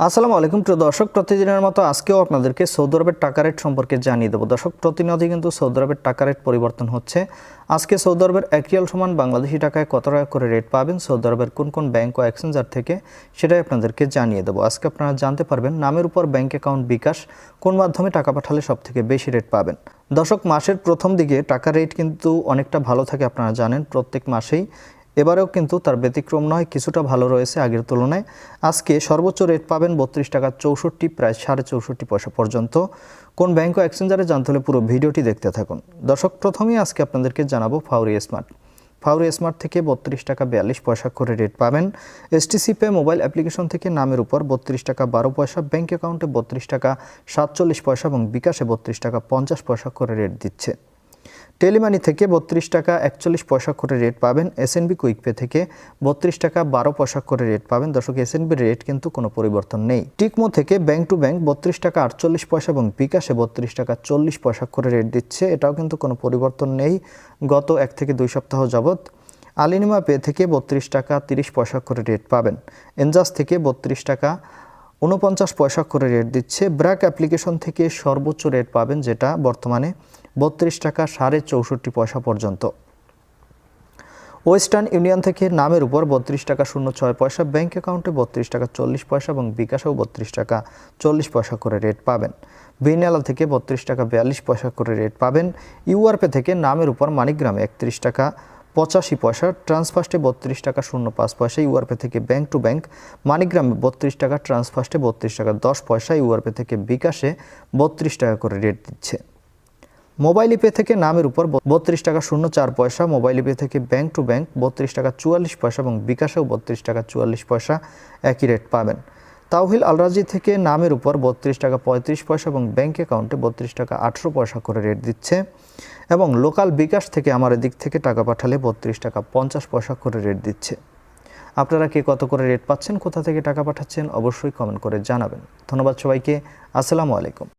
আসসালামু আলাইকুম প্রিয় দর্শক, প্রতিদিনের মতো আজকেও আপনাদেরকে সৌদি আরবের টাকা রেট সম্পর্কে জানিয়ে দেবো। দর্শক, প্রতিনিয়তই কিন্তু সৌদি আরবের টাকা রেট পরিবর্তন হচ্ছে। আজকে সৌদি আরবের 1 রিয়াল সমান বাংলাদেশি টাকায় কত টাকা করে রেট পাবেন সৌদি আরবের কোন কোন ব্যাংক ও এক্সচেঞ্জার থেকে, সেটাই আপনাদেরকে জানিয়ে দেবো। আজকে আপনারা জানতে পারবেন নামের উপর ব্যাংক অ্যাকাউন্ট বিকাশ কোন মাধ্যমে টাকা পাঠালে সবথেকে বেশি রেট পাবেন। দর্শক, মাসের প্রথম দিকে টাকা রেট কিন্তু অনেকটা ভালো থাকে, আপনারা জানেন প্রত্যেক মাসেই। এবারেও কিন্তু তার ব্যতিক্রম নয়, কিছুটা ভালো রয়েছে আগের তুলনায়। আজকে সর্বোচ্চ রেট পাবেন 32 টাকা 64, প্রায় 64.5 পয়সা পর্যন্ত। কোন ব্যাংক ও এক্সচেঞ্জারে জানতে হলে পুরো ভিডিওটি দেখতে থাকুন। দর্শক, প্রথমেই আজকে আপনাদেরকে জানাবো ফাউরি স্মার্ট। ফাউরি স্মার্ট থেকে 32 টাকা 42 পয়সা করে রেট পাবেন। এসটিসি পে মোবাইল অ্যাপ্লিকেশন থেকে নামের উপর 32 টাকা 12 পয়সা, ব্যাংক অ্যাকাউন্টে 32 টাকা 47 পয়সা এবং বিকাশে 32 টাকা 50 পয়সা করে রেট দিচ্ছে। টেলিমানি থেকে 32 টাকা 41 পয়সা করে রেট পাবেন। এসএনবি কুইক পে থেকে 32 টাকা 12 পয়সা করে রেট পাবেন। দর্শক, এসএনবির রেট কিন্তু কোনো পরিবর্তন নেই। টিকমো থেকে ব্যাংক টু ব্যাংক 32 টাকা 48 পয়সা এবং বিকাশে 32 টাকা 40 পয়সা করে রেট দিচ্ছে, এটাও কিন্তু কোনো পরিবর্তন নেই গত 1 থেকে 2 সপ্তাহ যাবৎ। আলিনিমা পে থেকে 32 টাকা 30 পয়সা করে রেট পাবেন। এনজাস থেকে 32 টাকা 49 পয়সা করে রেট দিচ্ছে। ব্র্যাক অ্যাপ্লিকেশন থেকে সর্বোচ্চ রেট পাবেন, যেটা বর্তমানে 32 টাকা 64.5 পয়সা পর্যন্ত। ওয়েস্টার্ন ইউনিয়ন থেকে নামের উপর 32 টাকা 06 পয়সা, ব্যাংক অ্যাকাউন্টে 32 টাকা 40 পয়সা এবং বিকাশেও 32 টাকা 40 পয়সা করে রেট পাবেন। ভিনেলা থেকে 32 টাকা 42 পয়সা করে রেট পাবেন। ইউআরপে থেকে নামের উপর মানিগ্রামে 31 টাকা 85 পয়সা, ট্রান্সফার্স্টে 32 টাকা 05 পয়সা। ইউআরপে থেকে ব্যাংক টু ব্যাংক মানিগ্রামে 32 টাকা, ট্রান্সফার্স্টে 32 টাকা 10 পয়সা। ইউআরপে থেকে বিকাশে 32 টাকা করে রেট দিচ্ছে। মোবাইল পে থেকে নামের উপর 32 টাকা 04 পয়সা, মোবাইল পে থেকে ব্যাংক টু ব্যাংক 32 টাকা 44 পয়সা এবং বিকাশেও 32 টাকা 44 পয়সা একই রেট পাবেন। তাওহিল আলরাজি থেকে নামের উপর 32 টাকা 35 পয়সা এবং ব্যাংক অ্যাকাউন্টে 32 টাকা 18 পয়সা করে রেট দিচ্ছে। এবং লোকাল বিকাশ থেকে আমার দিক থেকে টাকা পাঠালে 32 টাকা 50 পয়সা করে রেট দিচ্ছে। আপনারা কে কত করে রেট পাচ্ছেন, কোথা থেকে টাকা পাঠাচ্ছেন, অবশ্যই কমেন্ট করে জানাবেন। ধন্যবাদ সবাইকে। আসসালামু আলাইকুম।